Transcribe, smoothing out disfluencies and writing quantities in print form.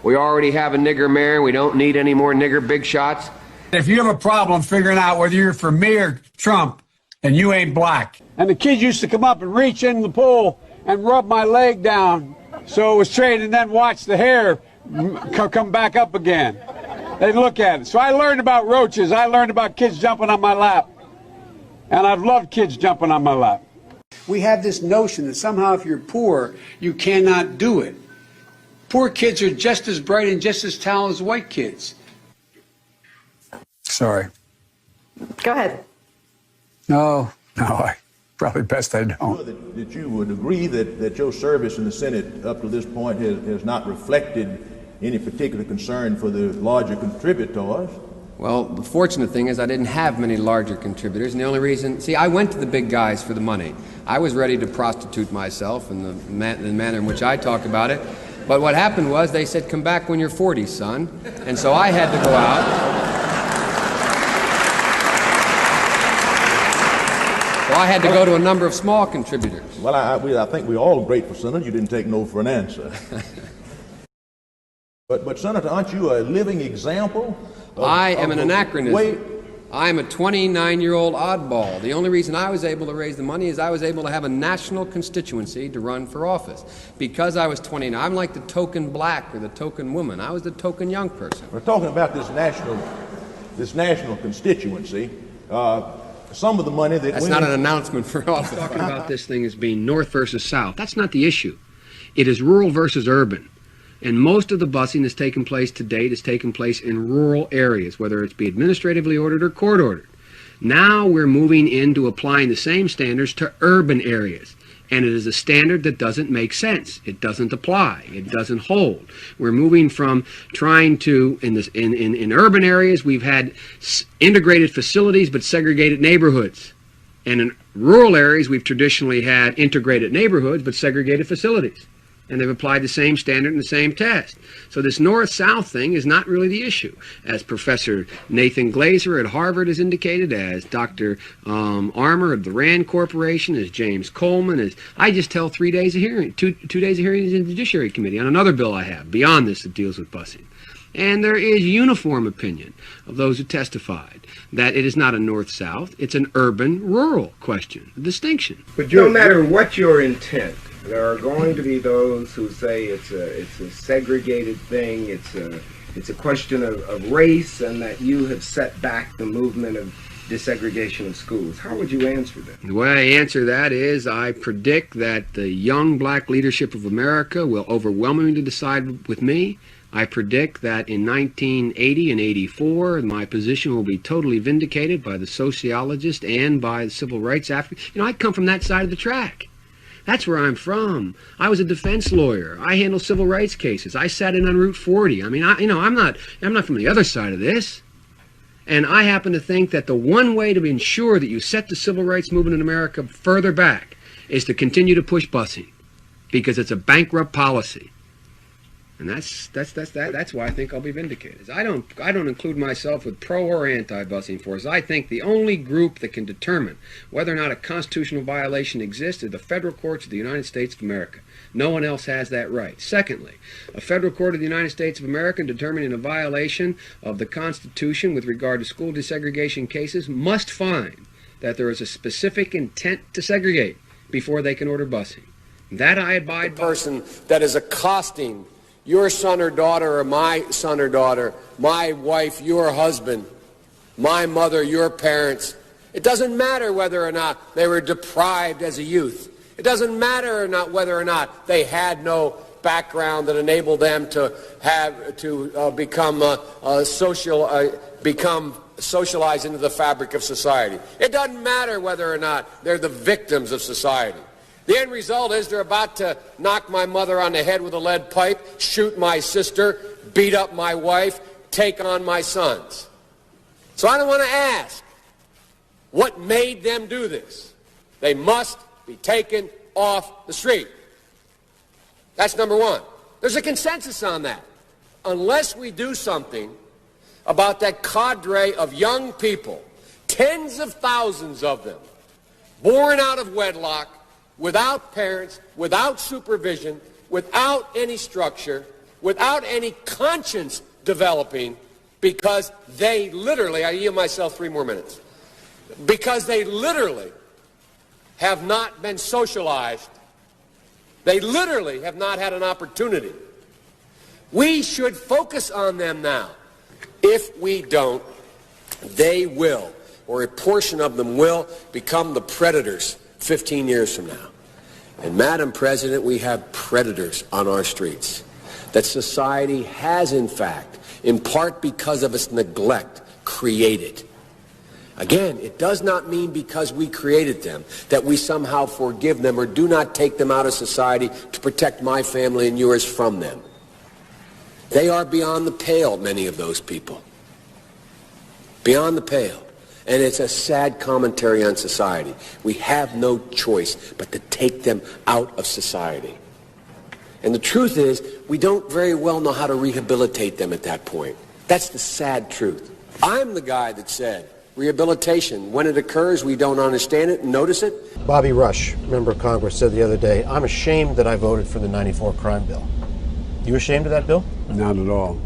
We already have a nigger mayor, and we don't need any more nigger big shots. If you have a problem figuring out whether you're for me or Trump, and you ain't black. And the kids used to come up and reach in the pool and rub my leg down so it was straight, and then watch the hair come back up again. They'd look at it. So I learned about roaches. I learned about kids jumping on my lap. And I've loved kids jumping on my lap. We have this notion that somehow if you're poor, you cannot do it. Poor kids are just as bright and just as talented as white kids. Sorry. Go ahead. No, probably best I don't. That you would agree that your service in the Senate up to this point has not reflected any particular concern for the larger contributors. Well, the fortunate thing is I didn't have many larger contributors, and the only reason, see, I went to the big guys for the money. I was ready to prostitute myself in the manner in which I talk about it, but what happened was they said, come back when you're 40, son, and so I had to go out. So I had to go to a number of small contributors. Well, I think we're all grateful, Senator, you didn't take no for an answer. But Senator, aren't you a living example? I am an anachronism. I'm a 29-year-old oddball. The only reason I was able to raise the money is I was able to have a national constituency to run for office. Because I was 29, I'm like the token black or the token woman. I was the token young person. We're talking about this national constituency. Some of the money that that's not an announcement for office. Talking about this thing as being North versus South. That's not the issue. It is rural versus urban. And most of the busing that's taken place to date has taken place in rural areas, whether it's be administratively ordered or court ordered. Now we're moving into applying the same standards to urban areas. And it is a standard that doesn't make sense. It doesn't apply. It doesn't hold. We're moving from trying to, in urban areas, we've had integrated facilities but segregated neighborhoods. And in rural areas, we've traditionally had integrated neighborhoods but segregated facilities. And they've applied the same standard and the same test. So this north-south thing is not really the issue. As Professor Nathan Glazer at Harvard has indicated, as Dr. Armour of the Rand Corporation, as James Coleman, as I just held 3 days of hearing, two days of hearings in the Judiciary Committee on another bill I have, beyond this that deals with busing. And there is uniform opinion of those who testified that it is not a north-south, it's an urban-rural question, a distinction. But no matter what your intent, there are going to be those who say it's a segregated thing, it's a question of race, and that you have set back the movement of desegregation of schools. How would you answer that? The way I answer that is I predict that the young black leadership of America will overwhelmingly decide with me. I predict that in 1980 and 84, my position will be totally vindicated by the sociologists and by the civil rights advocates. You know, I come from that side of the track. That's where I'm from. I was a defense lawyer. I handle civil rights cases. I sat in on Route 40. I mean, I'm not from the other side of this. And I happen to think that the one way to ensure that you set the civil rights movement in America further back is to continue to push busing, because it's a bankrupt policy. And that's why I think I'll be vindicated. I don't include myself with pro or anti-busing forces. I think the only group that can determine whether or not a constitutional violation exists are the federal courts of the United States of America. No one else has that right. Secondly, a federal court of the United States of America determining a violation of the Constitution with regard to school desegregation cases must find that there is a specific intent to segregate before they can order busing. That I abide by. The person that is accosting your son or daughter, or my son or daughter, my wife, your husband, my mother, your parents. It doesn't matter whether or not they were deprived as a youth. It doesn't matter or not whether or not they had no background that enabled them to become socialized into the fabric of society. It doesn't matter whether or not they're the victims of society. The end result is they're about to knock my mother on the head with a lead pipe, shoot my sister, beat up my wife, take on my sons. So I don't want to ask what made them do this. They must be taken off the street. That's number one. There's a consensus on that. Unless we do something about that cadre of young people, tens of thousands of them, born out of wedlock, without parents, without supervision, without any structure, without any conscience developing, because they literally, I yield myself 3 more minutes, because they literally have not been socialized. They literally have not had an opportunity. We should focus on them now. If we don't, they will, or a portion of them will, become the predators 15 years from now. And Madam President, we have predators on our streets that society has, in fact, in part because of its neglect, created. Again, it does not mean because we created them that we somehow forgive them or do not take them out of society to protect my family and yours from them. They are beyond the pale, many of those people. Beyond the pale. And it's a sad commentary on society. We have no choice but to take them out of society. And the truth is, we don't very well know how to rehabilitate them at that point. That's the sad truth. I'm the guy that said, rehabilitation, when it occurs, we don't understand it and notice it. Bobby Rush, member of Congress, said the other day, I'm ashamed that I voted for the '94 crime bill. You ashamed of that bill? Not at all.